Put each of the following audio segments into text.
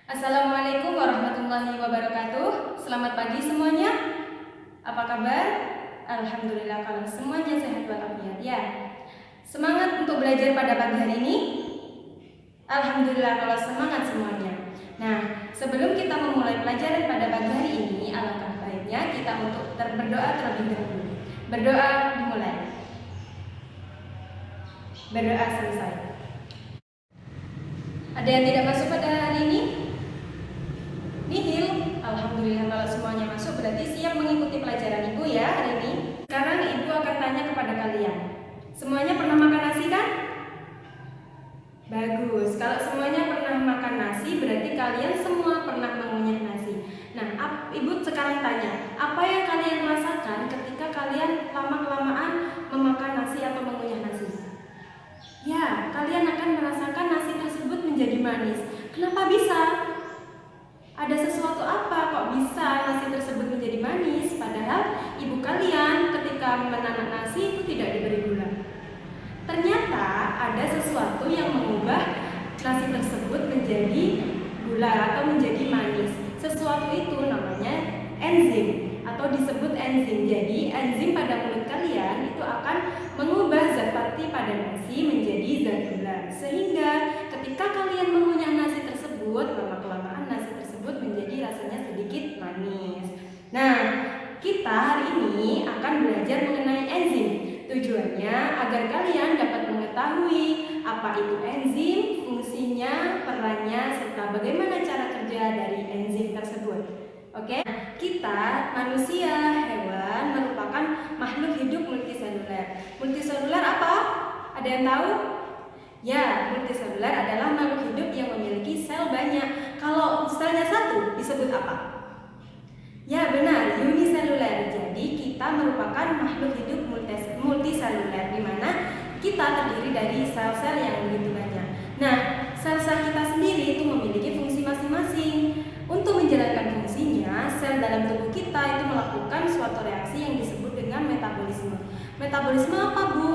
Assalamualaikum warahmatullahi wabarakatuh. Selamat pagi semuanya. Apa kabar? Alhamdulillah kalau semuanya sehat walafiat ya. Semangat untuk belajar pada pagi hari ini? Alhamdulillah kalau semangat semuanya. Nah, sebelum kita memulai pelajaran pada pagi hari ini, alangkah baiknya kita untuk berdoa terlebih dahulu. Berdoa dimulai. Berdoa selesai. Ada yang tidak masuk pada hari ini? Nihil. Alhamdulillah kalau semuanya masuk berarti siap mengikuti pelajaran Ibu ya hari ini. Sekarang Ibu akan tanya kepada kalian. Semuanya pernah makan nasi kan? Bagus. Kalau semuanya pernah makan nasi berarti kalian semua pernah mengunyah nasi. Nah, Ibu sekarang tanya, apa yang kalian rasakan ketika kalian lama-kelamaan memakan nasi atau mengunyah nasi? Ya, kalian akan merasakan nasi tersebut menjadi manis. Kenapa bisa? Ada sesuatu apa kok bisa nasi tersebut menjadi manis? Padahal ibu kalian ketika menanak nasi itu tidak diberi gula. Ternyata ada sesuatu yang mengubah nasi tersebut menjadi gula atau menjadi manis. Sesuatu itu namanya enzim atau disebut enzim. Jadi enzim pada mulut kalian itu akan mengubah zat pati pada nasi menjadi zat gula. Sehingga ketika kalian mengunyah nasi tersebut, lama-kelamaan nasi tersebut menjadi rasanya sedikit manis. Nah, kita hari ini akan belajar mengenai enzim. Tujuannya agar kalian dapat mengetahui apa itu enzim, fungsinya, perannya, serta bagaimana cara kerja dari enzim tersebut. Oke, kita manusia, hewan merupakan makhluk hidup multiseluler. Multiseluler apa? Ada yang tahu? Ya, multiseluler adalah makhluk hidup yang memiliki sel banyak. Kalau selnya satu disebut apa? Ya benar, uniseluler. Jadi kita merupakan makhluk hidup multiseluler, di mana kita terdiri dari sel-sel yang begitu banyak. Nah, sel-sel kita sendiri itu memiliki fungsi masing-masing. Untuk menjalankan fungsinya, sel dalam tubuh kita itu melakukan suatu reaksi yang disebut dengan metabolisme. Metabolisme apa, Bu?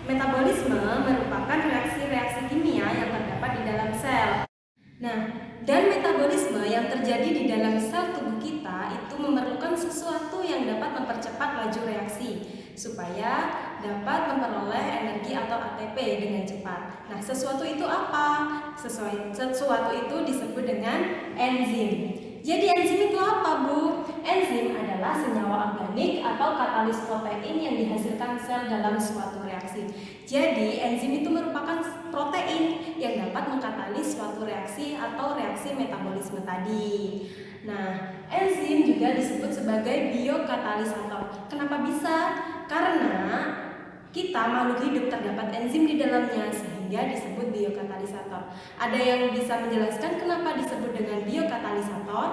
Metabolisme merupakan reaksi-reaksi kimia yang terdapat di dalam sel. Nah, dan metabolisme yang terjadi di dalam sel tubuh kita itu memerlukan sesuatu yang dapat mempercepat laju reaksi supaya dapat memperoleh energi atau ATP dengan cepat. Nah, sesuatu itu apa? Sesuatu itu disebut dengan enzim. Jadi enzim itu apa, Bu? Enzim adalah senyawa organik atau katalis protein yang dihasilkan sel dalam suatu reaksi. Jadi enzim itu merupakan protein yang dapat mengkatalis suatu reaksi atau reaksi metabolisme tadi. Nah, enzim juga disebut sebagai biokatalisator. Kenapa bisa? Karena kita makhluk hidup terdapat enzim di dalamnya sehingga disebut biokatalisator. Ada yang bisa menjelaskan kenapa disebut dengan biokatalisator?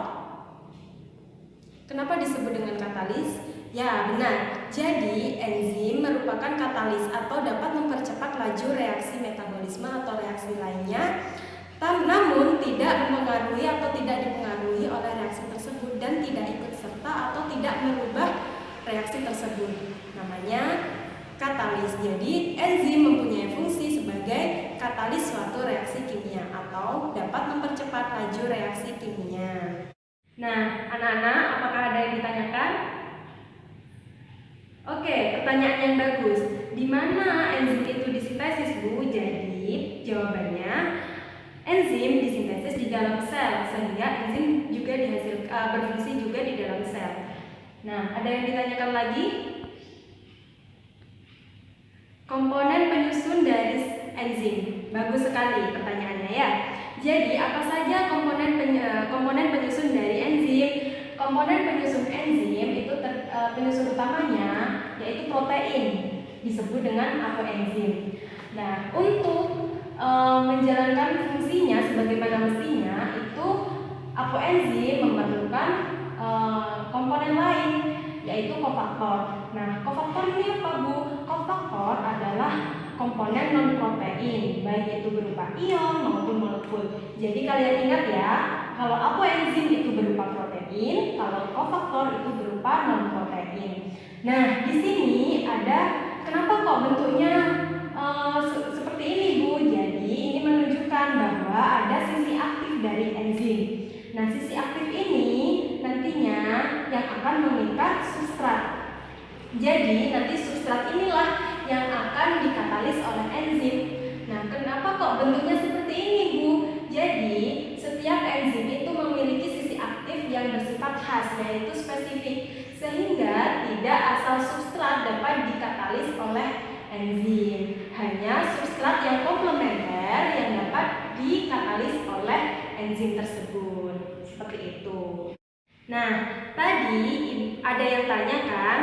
Kenapa disebut dengan katalis? Ya benar, jadi enzim merupakan katalis atau dapat mempercepat laju reaksi metabolisme atau reaksi lainnya, namun tidak mempengaruhi atau tidak dipengaruhi oleh reaksi tersebut dan tidak ikut serta atau tidak merubah reaksi tersebut. Namanya katalis. Jadi enzim mempunyai fungsi sebagai katalis suatu reaksi kimia atau dapat mempercepat laju reaksi kimia. Nah, anak-anak, apakah ada yang ditanyakan? Oke, pertanyaan yang bagus. Di mana enzim itu disintesis, Bu? Jadi, jawabannya enzim disintesis di dalam sel, sehingga enzim juga berfungsi juga di dalam sel. Nah, ada yang ditanyakan lagi? Komponen penyusun dari enzim. Bagus sekali pertanyaannya ya. Jadi, apa saja komponen penyusun dari enzim? Komponen penyusun enzim itu penyusun utamanya yaitu protein, disebut dengan apoenzim. Nah, untuk menjalankan fungsinya sebagaimana mestinya itu apoenzim memerlukan komponen lain yaitu kofaktor. Nah, kofaktor ini apa, Bu? Kofaktor adalah komponen non-protein, baik itu berupa ion maupun molekul. Jadi kalian ingat ya, kalau apoenzim itu berupa protein, kalau kofaktor itu berupa non-protein. Nah, di sini ada kenapa kok bentuknya seperti ini, Bu? Jadi ini menunjukkan bahwa ada sisi aktif dari enzim. Nah, sisi aktif ini nantinya yang akan mengikat substrat. Jadi nanti substrat inilah yang akan dikatalis oleh enzim. Nah, kenapa kok bentuknya seperti ini, Bu? Jadi setiap enzim itu memiliki sisi aktif yang bersifat khas, yaitu spesifik, sehingga tidak asal substrat dapat dikatalis oleh enzim. Hanya substrat yang komplementer yang dapat dikatalis oleh enzim tersebut. Seperti itu. Nah, tadi ada yang tanyakan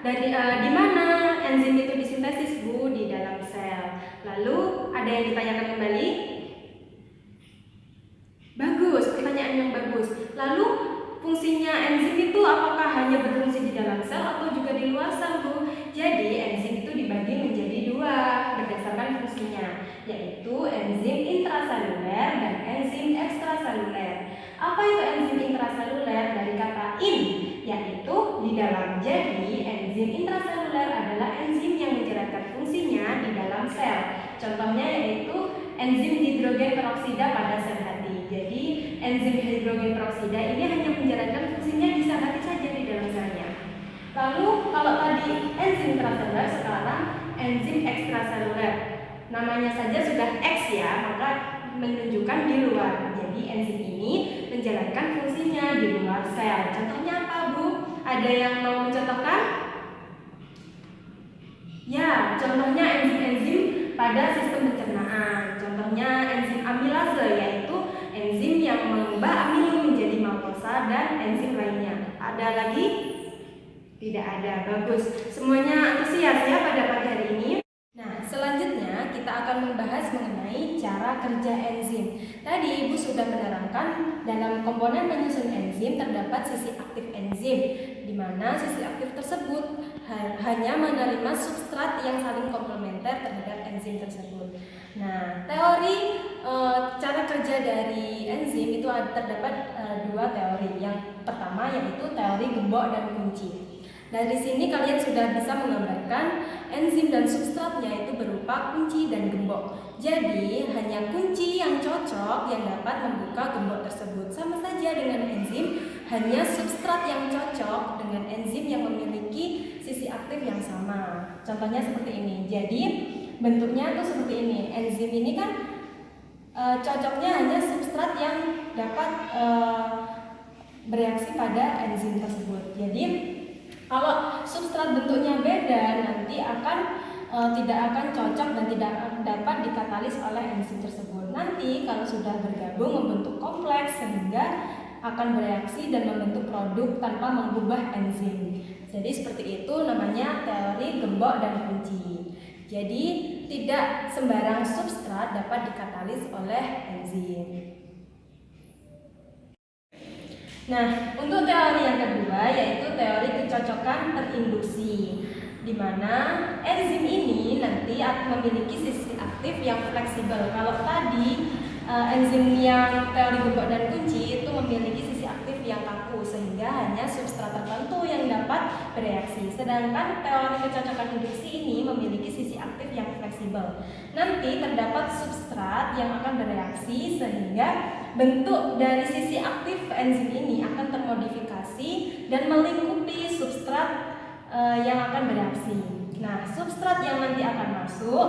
di mana enzim itu disintesis, Bu? Di dalam sel. Lalu ada yang ditanyakan kembali? Bagus, pertanyaan yang bagus. Lalu fungsinya enzim itu apakah hanya berfungsi di dalam sel atau juga di luar sel, Bu? Jadi enzim itu dibagi menjadi dua berdasarkan fungsinya, yaitu enzim intraseluler dan enzim ekstraseluler. Apa itu enzim intraseluler? Dari kata in, yaitu di dalam. Jadi enzim intraseluler adalah enzim yang menjalankan fungsinya di dalam sel. Contohnya yaitu enzim hidrogen peroksida pada sel hati. Jadi enzim hidrogen peroksida ini hanya menjalankan fungsinya di sel hati saja di dalam selnya. Lalu kalau tadi enzim intraseluler, sekarang enzim ekstraseluler. Namanya saja sudah X ya, maka menunjukkan di luar. Jadi enzim ini menjalankan fungsinya di luar sel. Contohnya apa, Bu? Ada yang mau mencontohkan? Ya, contohnya enzim-enzim pada sistem pencernaan. Contohnya enzim amilase, yaitu enzim yang mengubah amilum menjadi maltosa, dan enzim lainnya. Ada lagi? Tidak ada. Bagus. Semuanya antusias ya pada pagi hari ini. Nah, selanjutnya kita akan membahas mengenai cara kerja enzim. Tadi Ibu sudah menerangkan dalam komponen penyusun enzim terdapat sisi aktif enzim, di mana sisi aktif tersebut hanya menerima substrat yang saling komplementer terhadap enzim tersebut. Nah, teori cara kerja dari enzim itu terdapat dua teori. Yang pertama yaitu teori gembok dan kunci. Dari sini kalian sudah bisa menggambarkan enzim dan substratnya itu berupa kunci dan gembok. Jadi hanya kunci yang cocok yang dapat membuka gembok tersebut. Sama saja dengan enzim, hanya substrat yang cocok dengan enzim yang memiliki sisi aktif yang sama. Contohnya seperti ini. Jadi bentuknya tuh seperti ini. Enzim ini kan cocoknya hanya substrat yang dapat bereaksi pada enzim tersebut. Jadi kalau substrat bentuknya beda, nanti tidak akan cocok dan tidak dapat dikatalis oleh enzim tersebut. Nanti kalau sudah bergabung membentuk kompleks sehingga akan bereaksi dan membentuk produk tanpa mengubah enzim. Jadi seperti itu namanya teori gembok dan kunci. Jadi tidak sembarang substrat dapat dikatalis oleh enzim. Nah, untuk teori yang kedua yaitu teori kecocokan terinduksi, di mana enzim ini nanti akan memiliki sisi aktif yang fleksibel. Kalau tadi enzim yang teori gembok dan kunci itu memiliki sisi aktif yang kaku sehingga hanya substrat tertentu yang dapat bereaksi. Sedangkan teori kecocokan induksi ini memiliki sisi aktif yang fleksibel. Nanti terdapat substrat yang akan bereaksi sehingga bentuk dari sisi aktif enzim ini akan termodifikasi dan melingkupi substrat yang akan bereaksi. Nah, substrat yang nanti akan masuk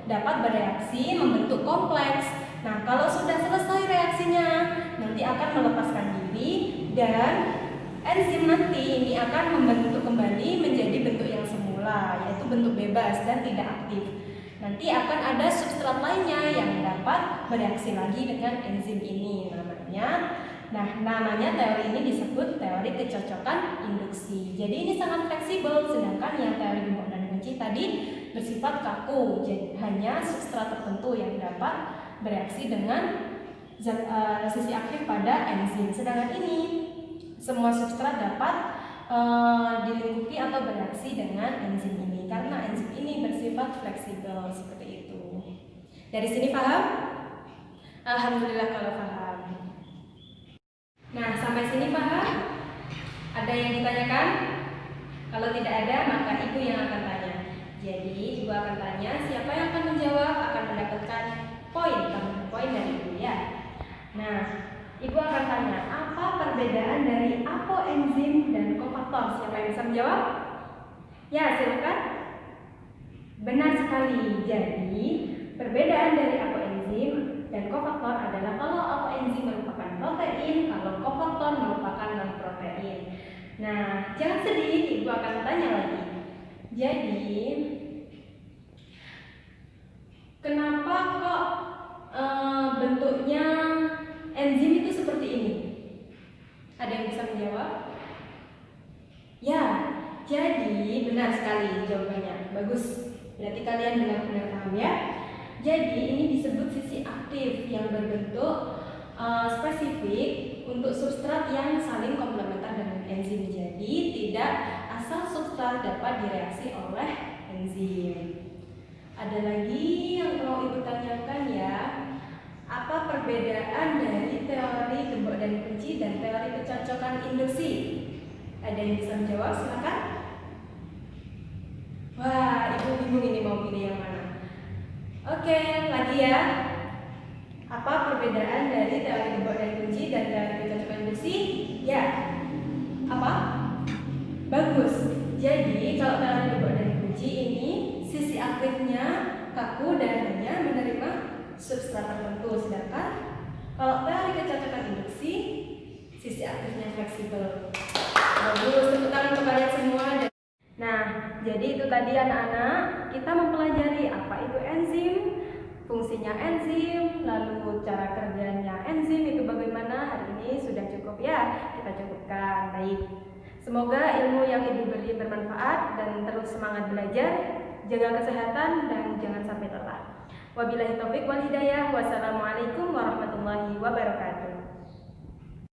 dapat bereaksi membentuk kompleks. Nah, kalau sudah selesai reaksinya, nanti akan melepaskan diri dan enzim nanti ini akan membentuk kembali menjadi bentuk yang semula, yaitu bentuk bebas dan tidak aktif. Nanti akan ada substrat lainnya yang dapat bereaksi lagi dengan enzim ini. Namanya teori ini disebut teori kecocokan induksi. Jadi ini sangat fleksibel, sedangkan yang teori gembok dan kunci tadi bersifat kaku. Jadi hanya substrat tertentu yang dapat bereaksi dengan sisi aktif pada enzim. Sedangkan ini semua substrat dapat dilingkupi atau bereaksi dengan enzim ini karena enzim ini bersifat fleksibel seperti itu. Dari sini paham? Alhamdulillah kalau paham. Nah, sampai sini paham? Ada yang ditanyakan? Kalau tidak ada, maka ibu yang akan tanya. Jadi ibu akan tanya, siapa yang akan menjawab akan mendapatkan poin dari ibu ya. Nah, ibu akan tanya, apa apa perbedaan dari apoenzim dan kofaktor? Siapa yang bisa menjawab? Ya, silakan. Benar sekali. Jadi, perbedaan dari apoenzim dan kofaktor adalah kalau apoenzim merupakan protein, kalau kofaktor merupakan non-protein. Nah, jangan sedih, Ibu akan tanya lagi. Jadi, kenapa kok bentuknya enzim itu seperti ini? Ada yang bisa menjawab? Ya, jadi benar sekali jawabannya. Bagus. Berarti kalian benar-benar paham ya. Jadi ini disebut sisi aktif yang berbentuk spesifik untuk substrat yang saling komplementer dengan enzim. Jadi tidak asal substrat dapat direaksi oleh enzim. Ada lagi yang mau Ibu tanyakan ya? Apa perbedaan dari teori gembok dan kunci dan teori kecocokan induksi? Ada yang bisa menjawab? Silakan. Wah, Ibu bingung ini mau pilih yang mana? Oke, lagi ya. Apa perbedaan dari teori gembok dan kunci dan teori kecocokan induksi? Ya. Apa? Bagus. Jadi kalau teori gembok dan kunci ini sisi aktifnya kaku dan hanya menerima substrat tertentu, sedangkan kalau teori kecocokan induksi sisi aktifnya fleksibel. Bagus, tepuk tangan untuk kalian semua. Nah, jadi itu tadi anak-anak, kita mempelajari apa itu enzim, fungsinya enzim, lalu cara kerjanya enzim itu bagaimana. Hari ini sudah cukup ya, kita cukupkan. Baik, semoga ilmu yang Ibu beri bermanfaat dan terus semangat belajar, jaga kesehatan dan jangan sampai lelah. Wabillahi taufik wal hidayah. Wassalamualaikum warahmatullahi wabarakatuh.